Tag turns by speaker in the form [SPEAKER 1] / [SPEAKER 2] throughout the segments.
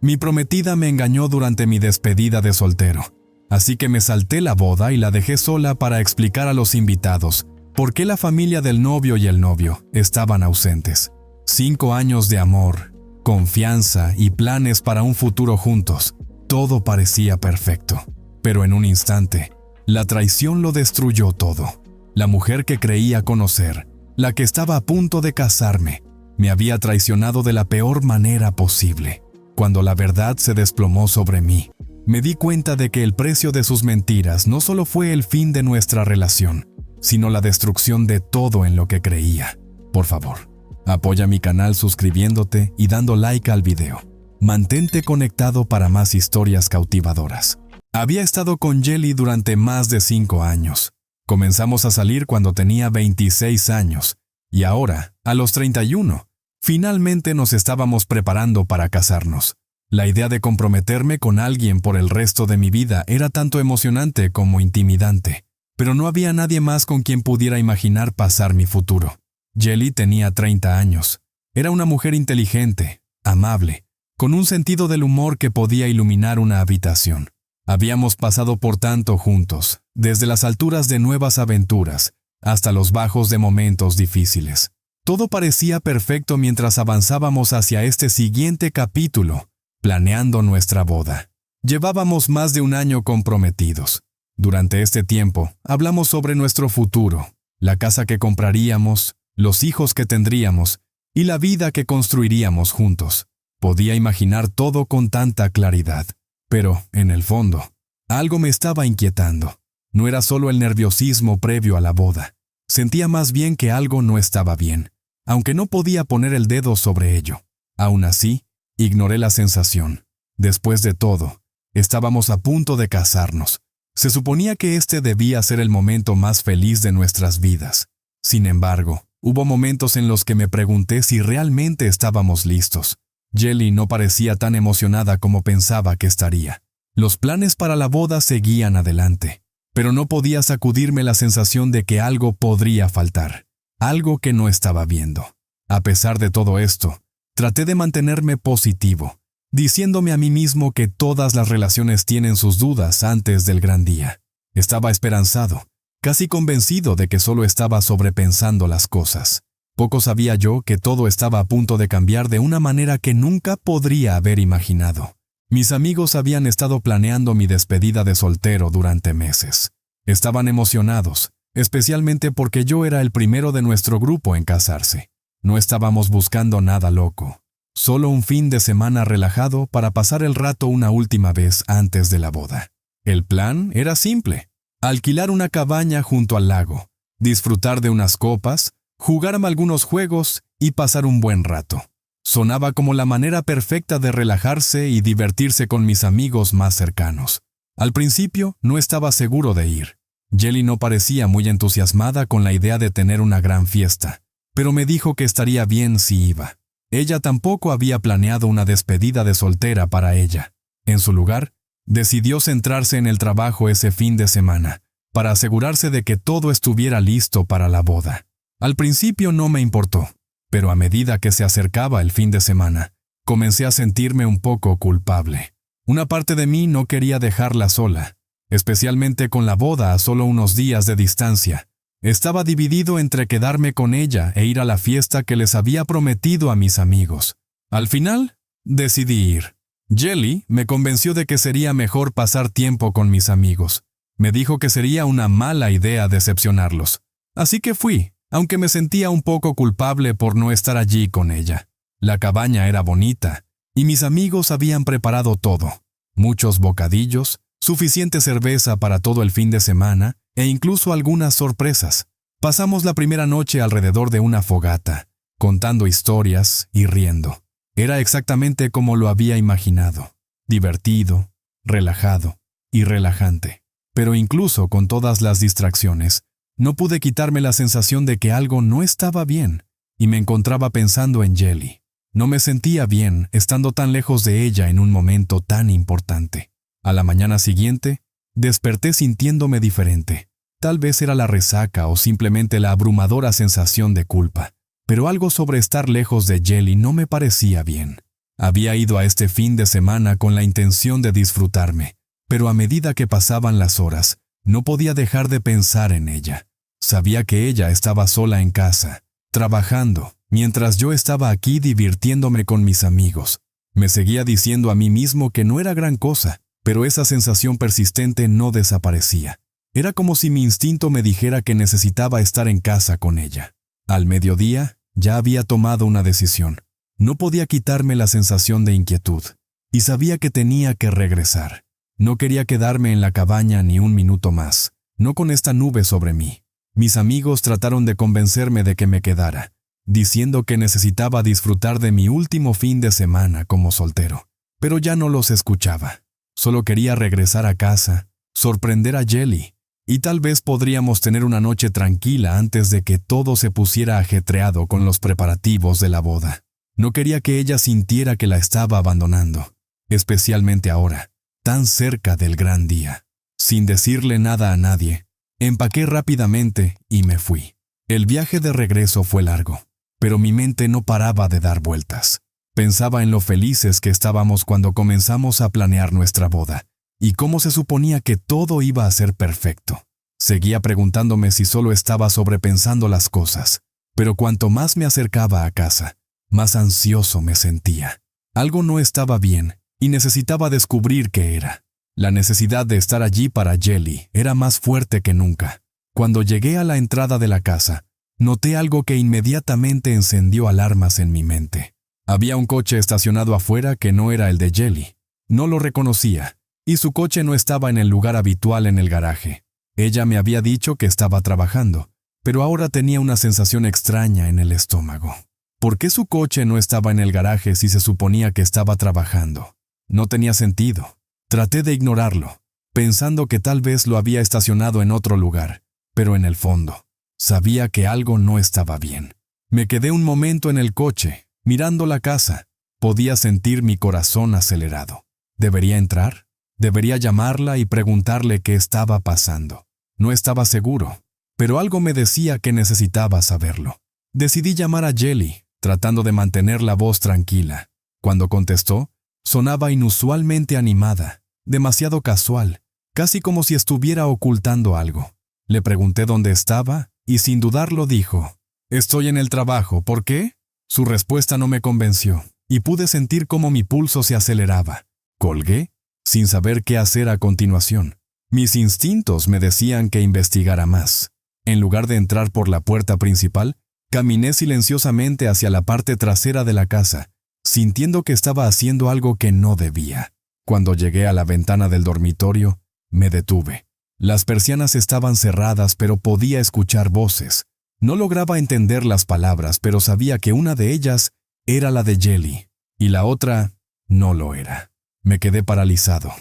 [SPEAKER 1] Mi prometida me engañó durante mi despedida de soltero, así que me salté la boda y la dejé sola para explicar a los invitados por qué la familia del novio y el novio estaban ausentes. 5 años de amor, confianza y planes para un futuro juntos. Todo parecía perfecto, pero en un instante, la traición lo destruyó todo. La mujer que creía conocer, la que estaba a punto de casarme, me había traicionado de la peor manera posible. Cuando la verdad se desplomó sobre mí, me di cuenta de que el precio de sus mentiras no solo fue el fin de nuestra relación, sino la destrucción de todo en lo que creía. Por favor, apoya mi canal suscribiéndote y dando like al video. Mantente conectado para más historias cautivadoras. Había estado con Jelly durante más de 5 años. Comenzamos a salir cuando tenía 26 años y ahora, a los 31, finalmente nos estábamos preparando para casarnos. La idea de comprometerme con alguien por el resto de mi vida era tanto emocionante como intimidante, pero no había nadie más con quien pudiera imaginar pasar mi futuro. Jelly tenía 30 años. Era una mujer inteligente, amable, con un sentido del humor que podía iluminar una habitación. Habíamos pasado por tanto juntos, desde las alturas de nuevas aventuras hasta los bajos de momentos difíciles. Todo parecía perfecto mientras avanzábamos hacia este siguiente capítulo, planeando nuestra boda. Llevábamos más de 1 año comprometidos. Durante este tiempo, hablamos sobre nuestro futuro, la casa que compraríamos, los hijos que tendríamos y la vida que construiríamos juntos. Podía imaginar todo con tanta claridad, pero, en el fondo, algo me estaba inquietando. No era solo el nerviosismo previo a la boda. Sentía más bien que algo no estaba bien, aunque no podía poner el dedo sobre ello. Aún así, ignoré la sensación. Después de todo, estábamos a punto de casarnos. Se suponía que este debía ser el momento más feliz de nuestras vidas. Sin embargo, hubo momentos en los que me pregunté si realmente estábamos listos. Jelly no parecía tan emocionada como pensaba que estaría. Los planes para la boda seguían adelante, pero no podía sacudirme la sensación de que algo podría faltar, algo que no estaba viendo. A pesar de todo esto, traté de mantenerme positivo, diciéndome a mí mismo que todas las relaciones tienen sus dudas antes del gran día. Estaba esperanzado, casi convencido de que solo estaba sobrepensando las cosas. Poco sabía yo que todo estaba a punto de cambiar de una manera que nunca podría haber imaginado. Mis amigos habían estado planeando mi despedida de soltero durante meses. Estaban emocionados, especialmente porque yo era el primero de nuestro grupo en casarse. No estábamos buscando nada loco, solo un fin de semana relajado para pasar el rato una última vez antes de la boda. El plan era simple: alquilar una cabaña junto al lago, disfrutar de unas copas, jugar algunos juegos y pasar un buen rato. Sonaba como la manera perfecta de relajarse y divertirse con mis amigos más cercanos. Al principio no estaba seguro de ir. Jelly no parecía muy entusiasmada con la idea de tener una gran fiesta, pero me dijo que estaría bien si iba. Ella tampoco había planeado una despedida de soltera para ella. En su lugar, decidió centrarse en el trabajo ese fin de semana, para asegurarse de que todo estuviera listo para la boda. Al principio no me importó, pero a medida que se acercaba el fin de semana, comencé a sentirme un poco culpable. Una parte de mí no quería dejarla sola, especialmente con la boda a solo unos días de distancia. Estaba dividido entre quedarme con ella e ir a la fiesta que les había prometido a mis amigos. Al final, decidí ir. Jelly me convenció de que sería mejor pasar tiempo con mis amigos. Me dijo que sería una mala idea decepcionarlos. Así que fui, aunque me sentía un poco culpable por no estar allí con ella. La cabaña era bonita, y mis amigos habían preparado todo. Muchos bocadillos, suficiente cerveza para todo el fin de semana, e incluso algunas sorpresas. Pasamos la primera noche alrededor de una fogata, contando historias y riendo. Era exactamente como lo había imaginado. Divertido, relajado y relajante. Pero incluso con todas las distracciones, no pude quitarme la sensación de que algo no estaba bien, y me encontraba pensando en Jelly. No me sentía bien estando tan lejos de ella en un momento tan importante. A la mañana siguiente, desperté sintiéndome diferente. Tal vez era la resaca o simplemente la abrumadora sensación de culpa, pero algo sobre estar lejos de Jelly no me parecía bien. Había ido a este fin de semana con la intención de disfrutarme, pero a medida que pasaban las horas, no podía dejar de pensar en ella. Sabía que ella estaba sola en casa, trabajando, mientras yo estaba aquí divirtiéndome con mis amigos. Me seguía diciendo a mí mismo que no era gran cosa, pero esa sensación persistente no desaparecía. Era como si mi instinto me dijera que necesitaba estar en casa con ella. Al mediodía, ya había tomado una decisión. No podía quitarme la sensación de inquietud, y sabía que tenía que regresar. No quería quedarme en la cabaña ni un minuto más, no con esta nube sobre mí. Mis amigos trataron de convencerme de que me quedara, diciendo que necesitaba disfrutar de mi último fin de semana como soltero. Pero ya no los escuchaba. Solo quería regresar a casa, sorprender a Jelly, y tal vez podríamos tener una noche tranquila antes de que todo se pusiera ajetreado con los preparativos de la boda. No quería que ella sintiera que la estaba abandonando, especialmente ahora, tan cerca del gran día. Sin decirle nada a nadie, empaqué rápidamente y me fui. El viaje de regreso fue largo, pero mi mente no paraba de dar vueltas. Pensaba en lo felices que estábamos cuando comenzamos a planear nuestra boda, y cómo se suponía que todo iba a ser perfecto. Seguía preguntándome si solo estaba sobrepensando las cosas, pero cuanto más me acercaba a casa, más ansioso me sentía. Algo no estaba bien, y necesitaba descubrir qué era. La necesidad de estar allí para Jelly era más fuerte que nunca. Cuando llegué a la entrada de la casa, noté algo que inmediatamente encendió alarmas en mi mente. Había un coche estacionado afuera que no era el de Jelly. No lo reconocía, y su coche no estaba en el lugar habitual en el garaje. Ella me había dicho que estaba trabajando, pero ahora tenía una sensación extraña en el estómago. ¿Por qué su coche no estaba en el garaje si se suponía que estaba trabajando? No tenía sentido. Traté de ignorarlo, pensando que tal vez lo había estacionado en otro lugar, pero en el fondo, sabía que algo no estaba bien. Me quedé un momento en el coche, mirando la casa. Podía sentir mi corazón acelerado. ¿Debería entrar? ¿Debería llamarla y preguntarle qué estaba pasando? No estaba seguro, pero algo me decía que necesitaba saberlo. Decidí llamar a Jelly, tratando de mantener la voz tranquila. Cuando contestó, sonaba inusualmente animada, demasiado casual, casi como si estuviera ocultando algo. Le pregunté dónde estaba y sin dudarlo dijo, «Estoy en el trabajo, ¿por qué?» Su respuesta no me convenció y pude sentir cómo mi pulso se aceleraba. Colgué, sin saber qué hacer a continuación. Mis instintos me decían que investigara más. En lugar de entrar por la puerta principal, caminé silenciosamente hacia la parte trasera de la casa, sintiendo que estaba haciendo algo que no debía. Cuando llegué a la ventana del dormitorio, me detuve. Las persianas estaban cerradas, pero podía escuchar voces. No lograba entender las palabras, pero sabía que una de ellas era la de Jelly, y la otra no lo era. Me quedé paralizado.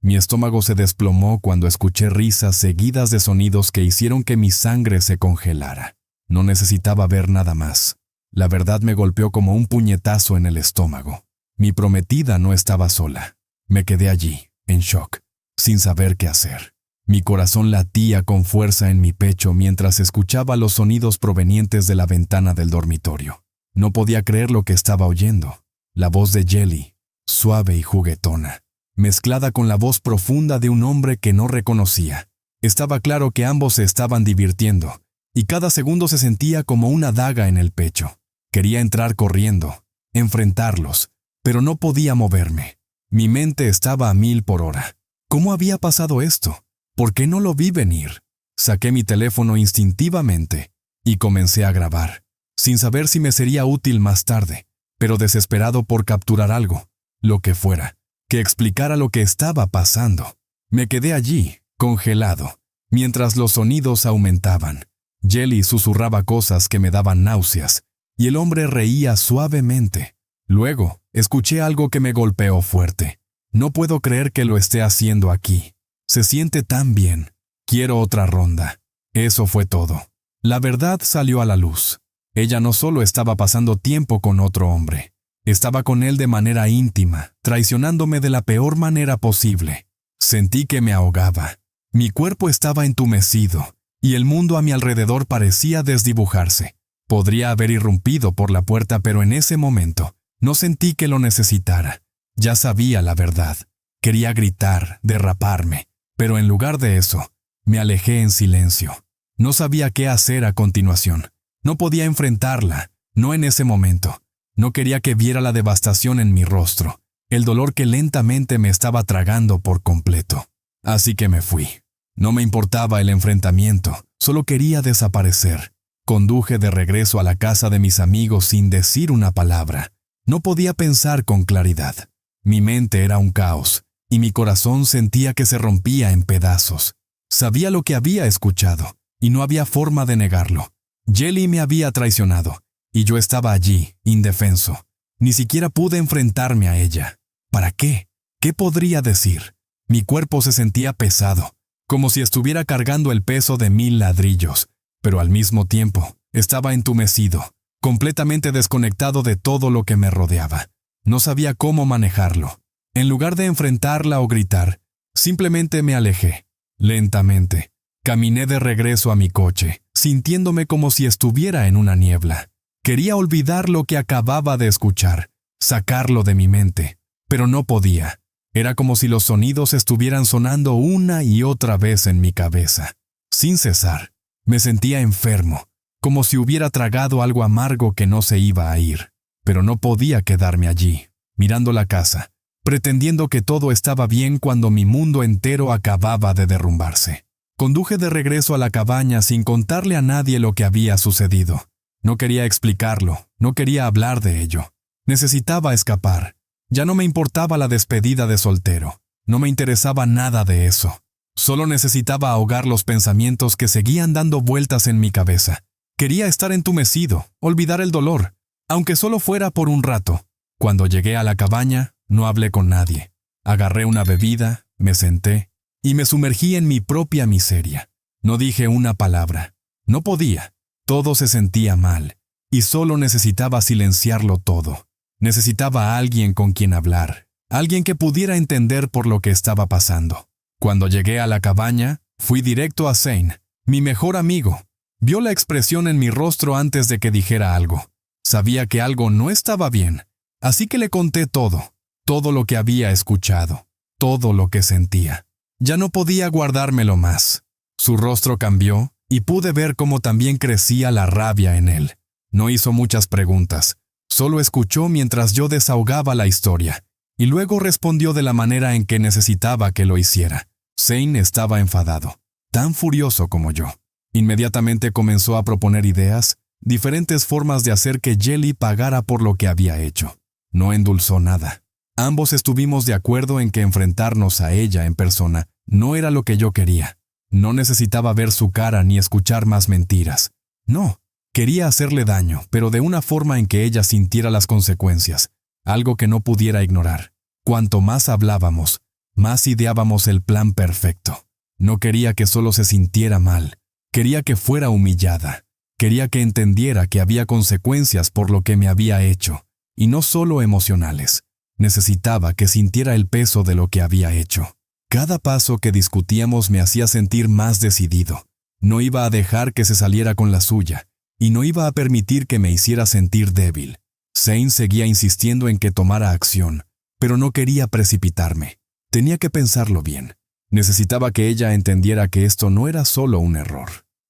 [SPEAKER 1] Mi estómago se desplomó cuando escuché risas seguidas de sonidos que hicieron que mi sangre se congelara. No necesitaba ver nada más. La verdad me golpeó como un puñetazo en el estómago. Mi prometida no estaba sola. Me quedé allí, en shock, sin saber qué hacer. Mi corazón latía con fuerza en mi pecho mientras escuchaba los sonidos provenientes de la ventana del dormitorio. No podía creer lo que estaba oyendo. La voz de Jelly, suave y juguetona, mezclada con la voz profunda de un hombre que no reconocía. Estaba claro que ambos se estaban divirtiendo, y cada segundo se sentía como una daga en el pecho. Quería entrar corriendo, enfrentarlos, pero no podía moverme. Mi mente estaba a 1000 por hora. ¿Cómo había pasado esto? ¿Por qué no lo vi venir? Saqué mi teléfono instintivamente y comencé a grabar, sin saber si me sería útil más tarde, pero desesperado por capturar algo, lo que fuera, que explicara lo que estaba pasando. Me quedé allí, congelado, mientras los sonidos aumentaban. Jelly susurraba cosas que me daban náuseas, y el hombre reía suavemente. Luego, escuché algo que me golpeó fuerte. No puedo creer que lo esté haciendo aquí. Se siente tan bien. Quiero otra ronda. Eso fue todo. La verdad salió a la luz. Ella no solo estaba pasando tiempo con otro hombre, estaba con él de manera íntima, traicionándome de la peor manera posible. Sentí que me ahogaba. Mi cuerpo estaba entumecido, y el mundo a mi alrededor parecía desdibujarse. Podría haber irrumpido por la puerta, pero en ese momento No sentí que lo necesitara. Ya sabía la verdad. Quería gritar, derraparme, pero en lugar de eso, me alejé en silencio. No sabía qué hacer a continuación. No podía enfrentarla, no en ese momento. No quería que viera la devastación en mi rostro, el dolor que lentamente me estaba tragando por completo. Así que me fui. No me importaba el enfrentamiento, solo quería desaparecer. Conduje de regreso a la casa de mis amigos sin decir una palabra. No podía pensar con claridad. Mi mente era un caos, y mi corazón sentía que se rompía en pedazos. Sabía lo que había escuchado, y no había forma de negarlo. Jelly me había traicionado, y yo estaba allí, indefenso. Ni siquiera pude enfrentarme a ella. ¿Para qué? ¿Qué podría decir? Mi cuerpo se sentía pesado, como si estuviera cargando el peso de 1000 ladrillos, pero al mismo tiempo estaba entumecido, completamente desconectado de todo lo que me rodeaba. No sabía cómo manejarlo. En lugar de enfrentarla o gritar, simplemente me alejé. Lentamente, caminé de regreso a mi coche, sintiéndome como si estuviera en una niebla. Quería olvidar lo que acababa de escuchar, sacarlo de mi mente, pero no podía. Era como si los sonidos estuvieran sonando una y otra vez en mi cabeza, sin cesar. Me sentía enfermo, como si hubiera tragado algo amargo que no se iba a ir. Pero no podía quedarme allí, mirando la casa, pretendiendo que todo estaba bien cuando mi mundo entero acababa de derrumbarse. Conduje de regreso a la cabaña sin contarle a nadie lo que había sucedido. No quería explicarlo, no quería hablar de ello. Necesitaba escapar. Ya no me importaba la despedida de soltero. No me interesaba nada de eso. Solo necesitaba ahogar los pensamientos que seguían dando vueltas en mi cabeza. Quería estar entumecido, olvidar el dolor, aunque solo fuera por un rato. Cuando llegué a la cabaña, no hablé con nadie. Agarré una bebida, me senté y me sumergí en mi propia miseria. No dije una palabra. No podía. Todo se sentía mal y solo necesitaba silenciarlo todo. Necesitaba a alguien con quien hablar, alguien que pudiera entender por lo que estaba pasando. Cuando llegué a la cabaña, fui directo a Zane, mi mejor amigo. Vio la expresión en mi rostro antes de que dijera algo. Sabía que algo no estaba bien, así que le conté todo lo que había escuchado, todo lo que sentía. Ya no podía guardármelo más. Su rostro cambió y pude ver cómo también crecía la rabia en él. No hizo muchas preguntas, solo escuchó mientras yo desahogaba la historia, y luego respondió de la manera en que necesitaba que lo hiciera. Zane estaba enfadado, tan furioso como yo. Inmediatamente comenzó a proponer ideas, diferentes formas de hacer que Jelly pagara por lo que había hecho. No endulzó nada. Ambos estuvimos de acuerdo en que enfrentarnos a ella en persona no era lo que yo quería. No necesitaba ver su cara ni escuchar más mentiras. No, quería hacerle daño, pero de una forma en que ella sintiera las consecuencias, algo que no pudiera ignorar. Cuanto más hablábamos, más ideábamos el plan perfecto. No quería que solo se sintiera mal. Quería que fuera humillada. Quería que entendiera que había consecuencias por lo que me había hecho, y no solo emocionales. Necesitaba que sintiera el peso de lo que había hecho. Cada paso que discutíamos me hacía sentir más decidido. No iba a dejar que se saliera con la suya, y no iba a permitir que me hiciera sentir débil. Zane seguía insistiendo en que tomara acción, pero no quería precipitarme. Tenía que pensarlo bien. Necesitaba que ella entendiera que esto no era solo un error.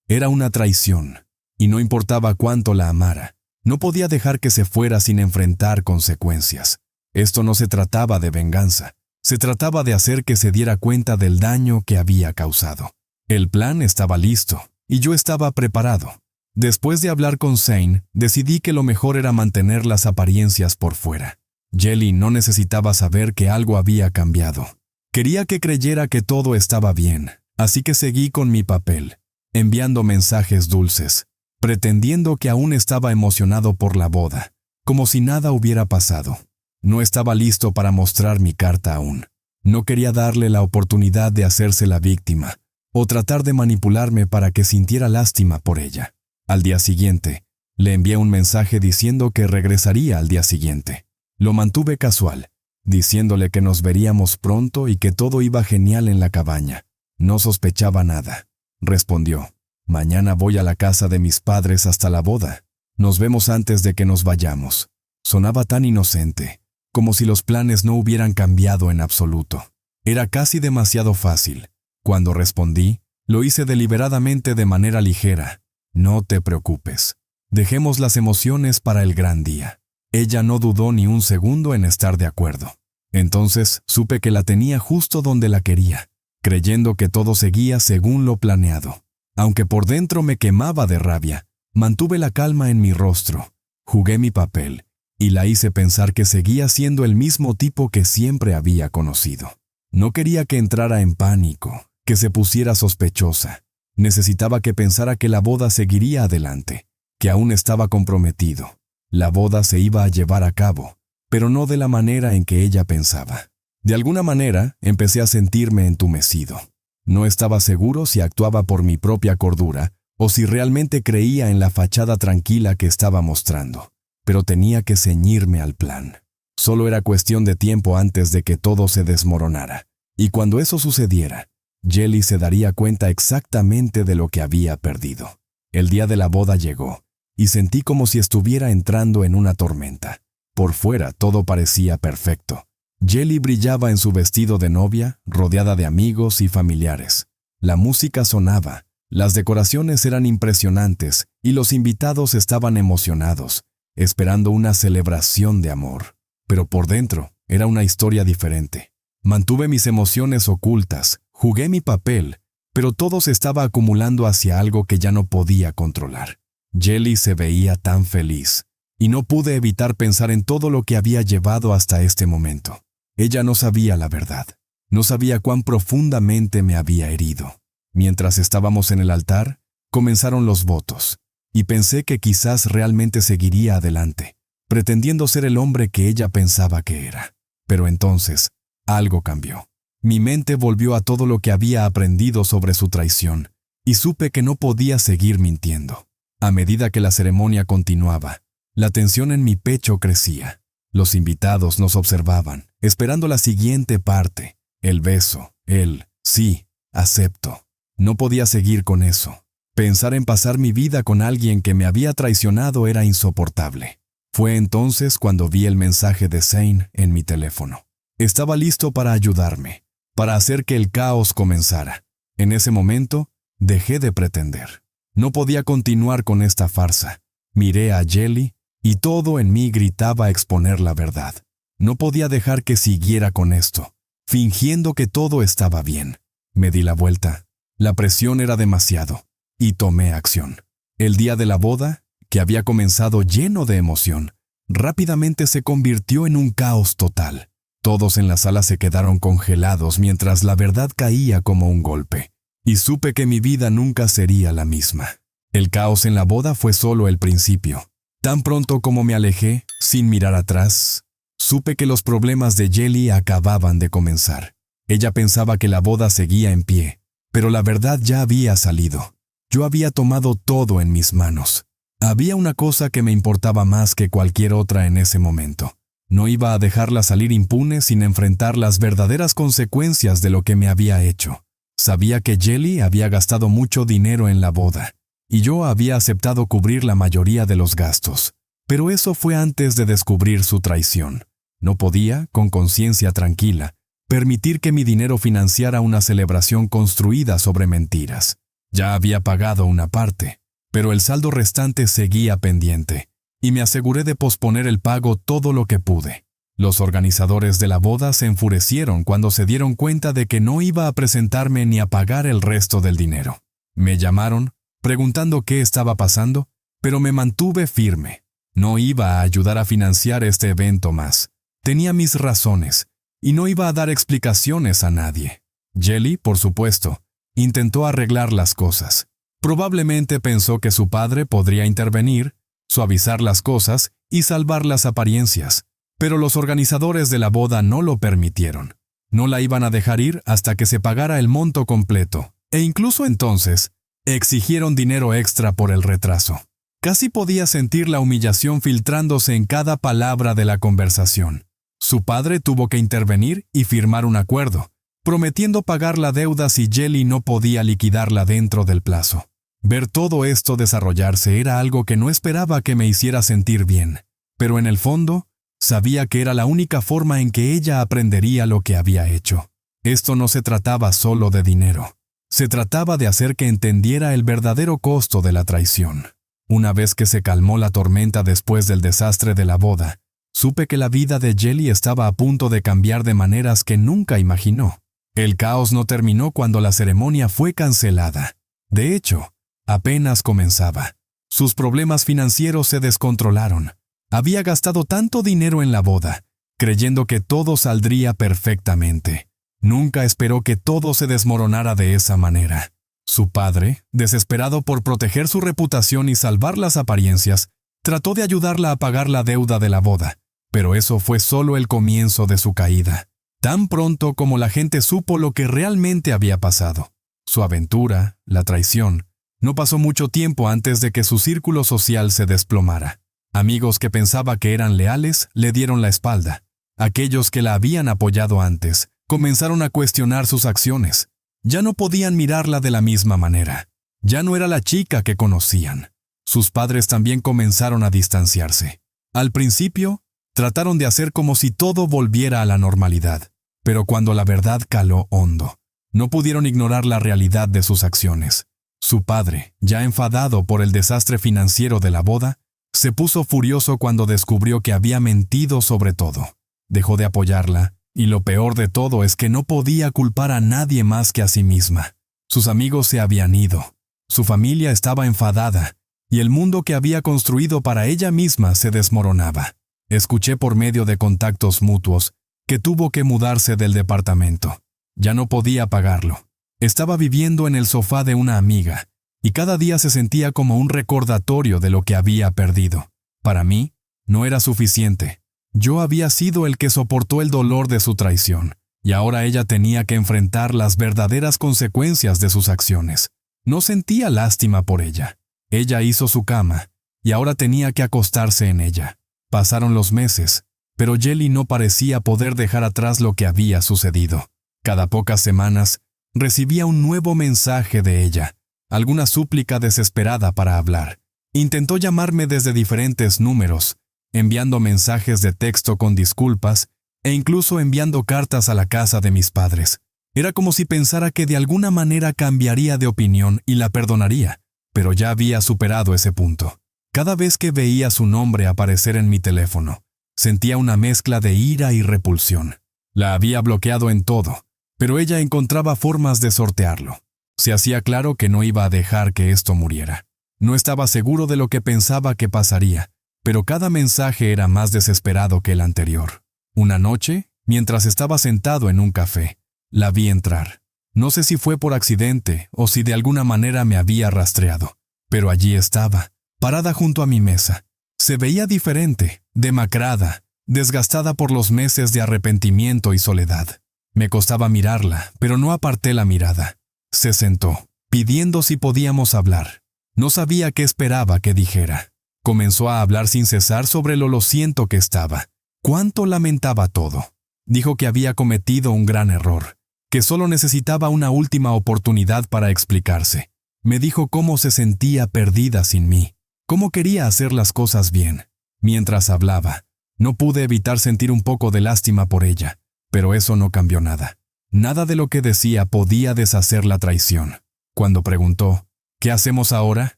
[SPEAKER 1] Era una traición, y no importaba cuánto la amara. No podía dejar que se fuera sin enfrentar consecuencias. Esto no se trataba de venganza. Se trataba de hacer que se diera cuenta del daño que había causado. El plan estaba listo, y yo estaba preparado. Después de hablar con Zane, decidí que lo mejor era mantener las apariencias por fuera. Jelly no necesitaba saber que algo había cambiado. Quería que creyera que todo estaba bien, así que seguí con mi papel, enviando mensajes dulces, pretendiendo que aún estaba emocionado por la boda, como si nada hubiera pasado. No estaba listo para mostrar mi carta aún. No quería darle la oportunidad de hacerse la víctima, o tratar de manipularme para que sintiera lástima por ella. Al día siguiente, le envié un mensaje diciendo que regresaría al día siguiente. Lo mantuve casual, diciéndole que nos veríamos pronto y que todo iba genial en la cabaña. No sospechaba nada. Respondió: «Mañana voy a la casa de mis padres hasta la boda. Nos vemos antes de que nos vayamos». Sonaba tan inocente, como si los planes no hubieran cambiado en absoluto. Era casi demasiado fácil. Cuando respondí, lo hice deliberadamente de manera ligera. No te preocupes. Dejemos las emociones para el gran día. Ella no dudó ni un segundo en estar de acuerdo. Entonces supe que la tenía justo donde la quería, creyendo que todo seguía según lo planeado. Aunque por dentro me quemaba de rabia, mantuve la calma en mi rostro, jugué mi papel y la hice pensar que seguía siendo el mismo tipo que siempre había conocido. No quería que entrara en pánico, que se pusiera sospechosa. Necesitaba que pensara que la boda seguiría adelante, que aún estaba comprometido. La boda se iba a llevar a cabo, pero no de la manera en que ella pensaba. De alguna manera, empecé a sentirme entumecido. No estaba seguro si actuaba por mi propia cordura o si realmente creía en la fachada tranquila que estaba mostrando. Pero tenía que ceñirme al plan. Solo era cuestión de tiempo antes de que todo se desmoronara. Y cuando eso sucediera, Jelly se daría cuenta exactamente de lo que había perdido. El día de la boda llegó, y sentí como si estuviera entrando en una tormenta. Por fuera todo parecía perfecto. Jelly brillaba en su vestido de novia, rodeada de amigos y familiares. La música sonaba, las decoraciones eran impresionantes y los invitados estaban emocionados, esperando una celebración de amor. Pero por dentro era una historia diferente. Mantuve mis emociones ocultas, jugué mi papel, pero todo se estaba acumulando hacia algo que ya no podía controlar. Jelly se veía tan feliz, y no pude evitar pensar en todo lo que había llevado hasta este momento. Ella no sabía la verdad, no sabía cuán profundamente me había herido. Mientras estábamos en el altar, comenzaron los votos, y pensé que quizás realmente seguiría adelante, pretendiendo ser el hombre que ella pensaba que era. Pero entonces, algo cambió. Mi mente volvió a todo lo que había aprendido sobre su traición, y supe que no podía seguir mintiendo. A medida que la ceremonia continuaba, la tensión en mi pecho crecía. Los invitados nos observaban, esperando la siguiente parte, el beso, el sí, acepto. No podía seguir con eso. Pensar en pasar mi vida con alguien que me había traicionado era insoportable. Fue entonces cuando vi el mensaje de Zane en mi teléfono. Estaba listo para ayudarme, para hacer que el caos comenzara. En ese momento, dejé de pretender. No podía continuar con esta farsa. Miré a Jelly y todo en mí gritaba exponer la verdad. No podía dejar que siguiera con esto, fingiendo que todo estaba bien. Me di la vuelta. La presión era demasiado, y tomé acción. El día de la boda, que había comenzado lleno de emoción, rápidamente se convirtió en un caos total. Todos en la sala se quedaron congelados mientras la verdad caía como un golpe, y supe que mi vida nunca sería la misma. El caos en la boda fue solo el principio. Tan pronto como me alejé, sin mirar atrás, supe que los problemas de Jelly acababan de comenzar. Ella pensaba que la boda seguía en pie, pero la verdad ya había salido. Yo había tomado todo en mis manos. Había una cosa que me importaba más que cualquier otra en ese momento. No iba a dejarla salir impune sin enfrentar las verdaderas consecuencias de lo que me había hecho. Sabía que Jelly había gastado mucho dinero en la boda, y yo había aceptado cubrir la mayoría de los gastos. Pero eso fue antes de descubrir su traición. No podía, con conciencia tranquila, permitir que mi dinero financiara una celebración construida sobre mentiras. Ya había pagado una parte, pero el saldo restante seguía pendiente, y me aseguré de posponer el pago todo lo que pude. Los organizadores de la boda se enfurecieron cuando se dieron cuenta de que no iba a presentarme ni a pagar el resto del dinero. Me llamaron, preguntando qué estaba pasando, pero me mantuve firme. No iba a ayudar a financiar este evento más. Tenía mis razones, y no iba a dar explicaciones a nadie. Jelly, por supuesto, intentó arreglar las cosas. Probablemente pensó que su padre podría intervenir, suavizar las cosas y salvar las apariencias, pero los organizadores de la boda no lo permitieron. No la iban a dejar ir hasta que se pagara el monto completo, e incluso entonces, exigieron dinero extra por el retraso. Casi podía sentir la humillación filtrándose en cada palabra de la conversación. Su padre tuvo que intervenir y firmar un acuerdo, prometiendo pagar la deuda si Jelly no podía liquidarla dentro del plazo. Ver todo esto desarrollarse era algo que no esperaba que me hiciera sentir bien. pero en el fondo, sabía que era la única forma en que ella aprendería lo que había hecho. Esto no se trataba solo de dinero. Se trataba de hacer que entendiera el verdadero costo de la traición. Una vez que se calmó la tormenta después del desastre de la boda, supe que la vida de Jelly estaba a punto de cambiar de maneras que nunca imaginó. El caos no terminó cuando la ceremonia fue cancelada. De hecho, apenas comenzaba. Sus problemas financieros se descontrolaron. Había gastado tanto dinero en la boda, creyendo que todo saldría perfectamente. Nunca esperó que todo se desmoronara de esa manera. Su padre, desesperado por proteger su reputación y salvar las apariencias, trató de ayudarla a pagar la deuda de la boda, pero eso fue solo el comienzo de su caída. Tan pronto como la gente supo lo que realmente había pasado. Su aventura, la traición, no pasó mucho tiempo antes de que su círculo social se desplomara. Amigos que pensaba que eran leales le dieron la espalda. Aquellos que la habían apoyado antes comenzaron a cuestionar sus acciones. Ya no podían mirarla de la misma manera. Ya no era la chica que conocían. Sus padres también comenzaron a distanciarse. Al principio, trataron de hacer como si todo volviera a la normalidad, pero cuando la verdad caló hondo, no pudieron ignorar la realidad de sus acciones. Su padre, ya enfadado por el desastre financiero de la boda, se puso furioso cuando descubrió que había mentido sobre todo. Dejó de apoyarla, y lo peor de todo es que no podía culpar a nadie más que a sí misma. Sus amigos se habían ido, su familia estaba enfadada, y el mundo que había construido para ella misma se desmoronaba. Escuché por medio de contactos mutuos que tuvo que mudarse del departamento. Ya no podía pagarlo. Estaba viviendo en el sofá de una amiga, y cada día se sentía como un recordatorio de lo que había perdido. Para mí, no era suficiente. Yo había sido el que soportó el dolor de su traición, y ahora ella tenía que enfrentar las verdaderas consecuencias de sus acciones. No sentía lástima por ella. Ella hizo su cama, y ahora tenía que acostarse en ella. Pasaron los meses, pero Jelly no parecía poder dejar atrás lo que había sucedido. Cada pocas semanas, recibía un nuevo mensaje de ella, alguna súplica desesperada para hablar. Intentó llamarme desde diferentes números, enviando mensajes de texto con disculpas e incluso enviando cartas a la casa de mis padres. Era como si pensara que de alguna manera cambiaría de opinión y la perdonaría, pero ya había superado ese punto. Cada vez que veía su nombre aparecer en mi teléfono, sentía una mezcla de ira y repulsión. La había bloqueado en todo, pero ella encontraba formas de sortearlo. Se hacía claro que no iba a dejar que esto muriera. No estaba seguro de lo que pensaba que pasaría, pero cada mensaje era más desesperado que el anterior. Una noche, mientras estaba sentado en un café, la vi entrar. No sé si fue por accidente o si de alguna manera me había rastreado, pero allí estaba, parada junto a mi mesa. Se veía diferente, demacrada, desgastada por los meses de arrepentimiento y soledad. Me costaba mirarla, pero no aparté la mirada. Se sentó, pidiendo si podíamos hablar. No sabía qué esperaba que dijera. Comenzó a hablar sin cesar sobre lo siento que estaba. Cuánto lamentaba todo. Dijo que había cometido un gran error, que solo necesitaba una última oportunidad para explicarse. Me dijo cómo se sentía perdida sin mí, cómo quería hacer las cosas bien. Mientras hablaba, no pude evitar sentir un poco de lástima por ella, pero eso no cambió nada. Nada de lo que decía podía deshacer la traición. Cuando preguntó, ¿qué hacemos ahora?,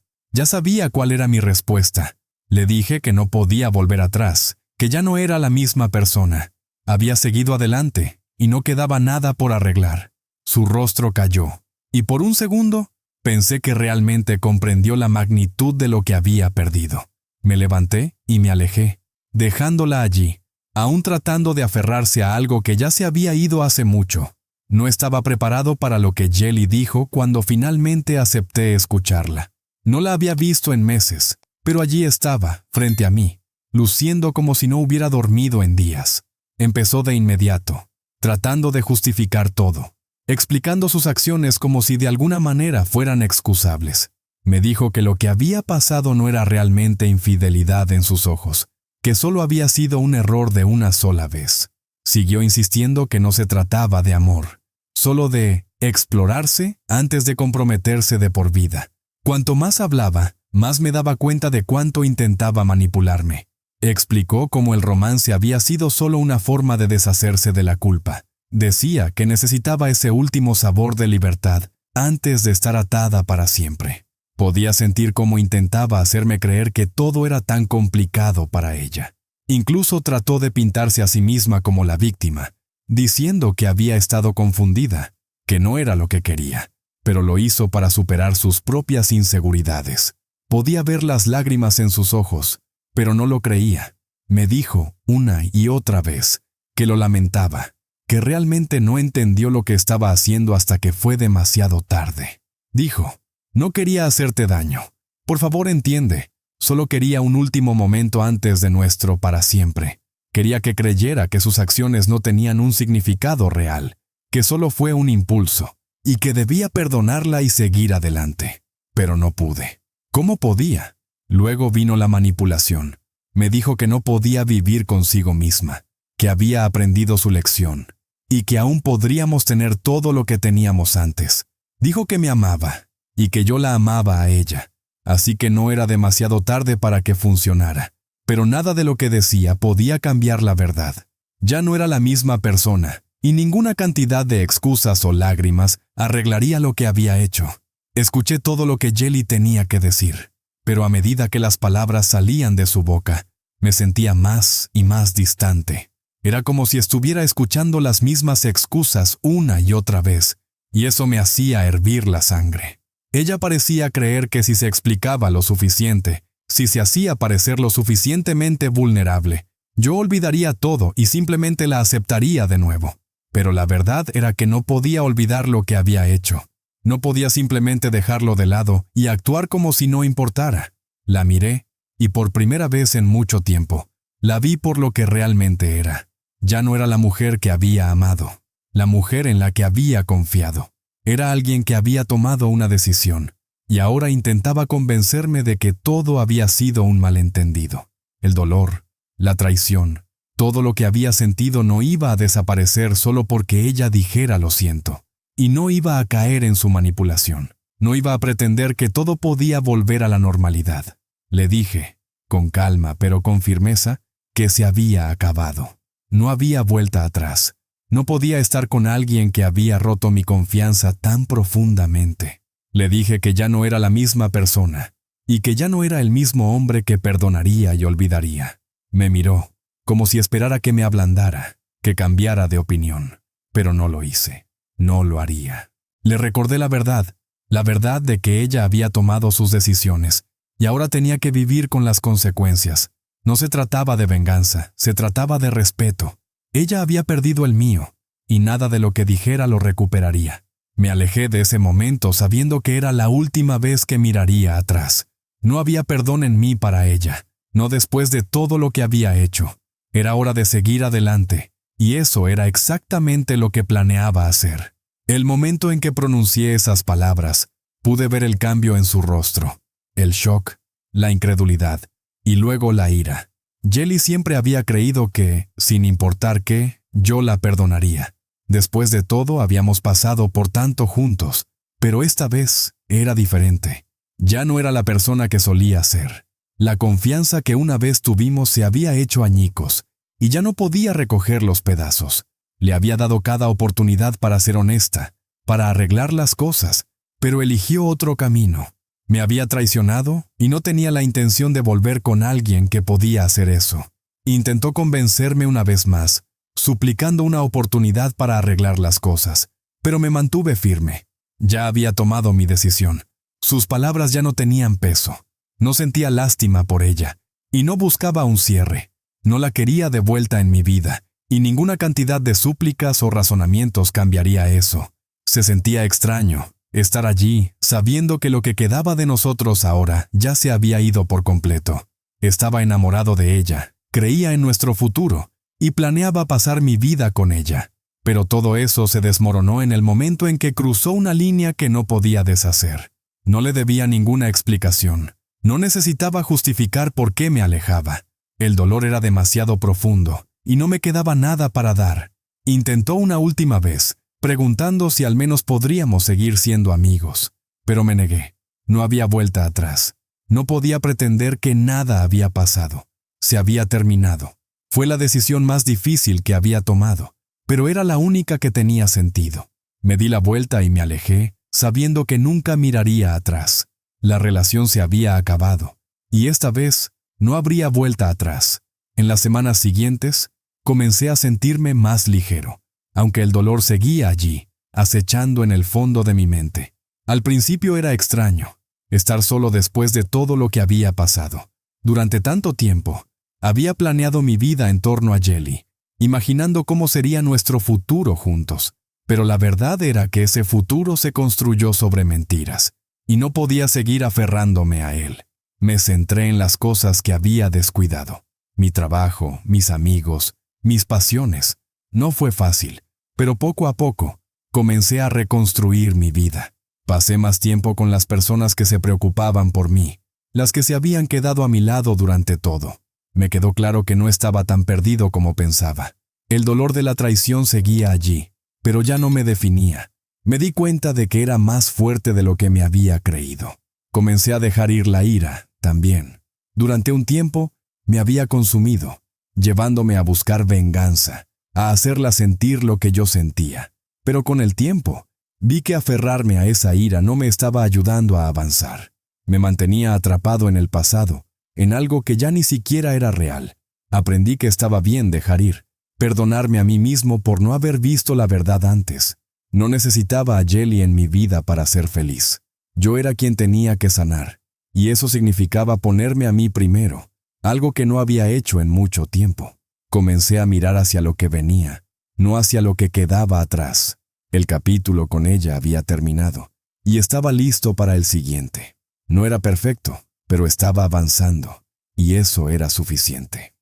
[SPEAKER 1] ya sabía cuál era mi respuesta. Le dije que no podía volver atrás, que ya no era la misma persona. Había seguido adelante, y no quedaba nada por arreglar. Su rostro cayó, y por un segundo pensé que realmente comprendió la magnitud de lo que había perdido. Me levanté y me alejé, dejándola allí, aún tratando de aferrarse a algo que ya se había ido hace mucho. No estaba preparado para lo que Jelly dijo cuando finalmente acepté escucharla. No la había visto en meses, pero allí estaba, frente a mí, luciendo como si no hubiera dormido en días. Empezó de inmediato, tratando de justificar todo, explicando sus acciones como si de alguna manera fueran excusables. Me dijo que lo que había pasado no era realmente infidelidad en sus ojos, que solo había sido un error de una sola vez. Siguió insistiendo que no se trataba de amor, solo de explorarse antes de comprometerse de por vida. Cuanto más hablaba, más me daba cuenta de cuánto intentaba manipularme. Explicó cómo el romance había sido solo una forma de deshacerse de la culpa. Decía que necesitaba ese último sabor de libertad antes de estar atada para siempre. Podía sentir cómo intentaba hacerme creer que todo era tan complicado para ella. Incluso trató de pintarse a sí misma como la víctima, diciendo que había estado confundida, que no era lo que quería, pero lo hizo para superar sus propias inseguridades. Podía ver las lágrimas en sus ojos, pero no lo creía. Me dijo una y otra vez que lo lamentaba, que realmente no entendió lo que estaba haciendo hasta que fue demasiado tarde. Dijo, no quería hacerte daño. Por favor, entiende. Solo quería un último momento antes de nuestro para siempre. Quería que creyera que sus acciones no tenían un significado real, que solo fue un impulso, y que debía perdonarla y seguir adelante. Pero no pude. ¿Cómo podía? Luego vino la manipulación. Me dijo que no podía vivir consigo misma, que había aprendido su lección, y que aún podríamos tener todo lo que teníamos antes. Dijo que me amaba, y que yo la amaba a ella, así que no era demasiado tarde para que funcionara. Pero nada de lo que decía podía cambiar la verdad. Ya no era la misma persona, y ninguna cantidad de excusas o lágrimas arreglaría lo que había hecho. Escuché todo lo que Jelly tenía que decir, pero a medida que las palabras salían de su boca, me sentía más y más distante. Era como si estuviera escuchando las mismas excusas una y otra vez, y eso me hacía hervir la sangre. Ella parecía creer que si se explicaba lo suficiente, si se hacía parecer lo suficientemente vulnerable, yo olvidaría todo y simplemente la aceptaría de nuevo. Pero la verdad era que no podía olvidar lo que había hecho. No podía simplemente dejarlo de lado y actuar como si no importara. La miré, y por primera vez en mucho tiempo, la vi por lo que realmente era. Ya no era la mujer que había amado, la mujer en la que había confiado. Era alguien que había tomado una decisión, y ahora intentaba convencerme de que todo había sido un malentendido. El dolor, la traición, todo lo que había sentido no iba a desaparecer solo porque ella dijera lo siento. Y no iba a caer en su manipulación. No iba a pretender que todo podía volver a la normalidad. Le dije, con calma pero con firmeza, que se había acabado. No había vuelta atrás. No podía estar con alguien que había roto mi confianza tan profundamente. Le dije que ya no era la misma persona, y que ya no era el mismo hombre que perdonaría y olvidaría. Me miró, como si esperara que me ablandara, que cambiara de opinión, pero no lo hice. No lo haría. Le recordé la verdad de que ella había tomado sus decisiones, y ahora tenía que vivir con las consecuencias. No se trataba de venganza, se trataba de respeto. Ella había perdido el mío, y nada de lo que dijera lo recuperaría. Me alejé de ese momento sabiendo que era la última vez que miraría atrás. No había perdón en mí para ella, no después de todo lo que había hecho. Era hora de seguir adelante. Y eso era exactamente lo que planeaba hacer. El momento en que pronuncié esas palabras, pude ver el cambio en su rostro, el shock, la incredulidad, y luego la ira. Jelly siempre había creído que, sin importar qué, yo la perdonaría. Después de todo, habíamos pasado por tanto juntos, pero esta vez era diferente. Ya no era la persona que solía ser. La confianza que una vez tuvimos se había hecho añicos, y ya no podía recoger los pedazos. Le había dado cada oportunidad para ser honesta, para arreglar las cosas, pero eligió otro camino. Me había traicionado y no tenía la intención de volver con alguien que podía hacer eso. Intentó convencerme una vez más, suplicando una oportunidad para arreglar las cosas, pero me mantuve firme. Ya había tomado mi decisión. Sus palabras ya no tenían peso. No sentía lástima por ella, y no buscaba un cierre. No la quería de vuelta en mi vida, y ninguna cantidad de súplicas o razonamientos cambiaría eso. Se sentía extraño estar allí, sabiendo que lo que quedaba de nosotros ahora ya se había ido por completo. Estaba enamorado de ella, creía en nuestro futuro, y planeaba pasar mi vida con ella. Pero todo eso se desmoronó en el momento en que cruzó una línea que no podía deshacer. No le debía ninguna explicación. No necesitaba justificar por qué me alejaba. El dolor era demasiado profundo, y no me quedaba nada para dar. Intentó una última vez, preguntando si al menos podríamos seguir siendo amigos. Pero me negué. No había vuelta atrás. No podía pretender que nada había pasado. Se había terminado. Fue la decisión más difícil que había tomado, pero era la única que tenía sentido. Me di la vuelta y me alejé, sabiendo que nunca miraría atrás. La relación se había acabado, y esta vez no habría vuelta atrás. En las semanas siguientes, comencé a sentirme más ligero, aunque el dolor seguía allí, acechando en el fondo de mi mente. Al principio era extraño, estar solo después de todo lo que había pasado. Durante tanto tiempo, había planeado mi vida en torno a Jelly, imaginando cómo sería nuestro futuro juntos. Pero la verdad era que ese futuro se construyó sobre mentiras, y no podía seguir aferrándome a él. Me centré en las cosas que había descuidado. Mi trabajo, mis amigos, mis pasiones. No fue fácil, pero poco a poco comencé a reconstruir mi vida. Pasé más tiempo con las personas que se preocupaban por mí, las que se habían quedado a mi lado durante todo. Me quedó claro que no estaba tan perdido como pensaba. El dolor de la traición seguía allí, pero ya no me definía. Me di cuenta de que era más fuerte de lo que me había creído. Comencé a dejar ir la ira, también. Durante un tiempo, me había consumido, llevándome a buscar venganza, a hacerla sentir lo que yo sentía. Pero con el tiempo, vi que aferrarme a esa ira no me estaba ayudando a avanzar. Me mantenía atrapado en el pasado, en algo que ya ni siquiera era real. Aprendí que estaba bien dejar ir, perdonarme a mí mismo por no haber visto la verdad antes. No necesitaba a Jelly en mi vida para ser feliz. Yo era quien tenía que sanar, y eso significaba ponerme a mí primero, algo que no había hecho en mucho tiempo. Comencé a mirar hacia lo que venía, no hacia lo que quedaba atrás. El capítulo con ella había terminado, y estaba listo para el siguiente. No era perfecto, pero estaba avanzando, y eso era suficiente.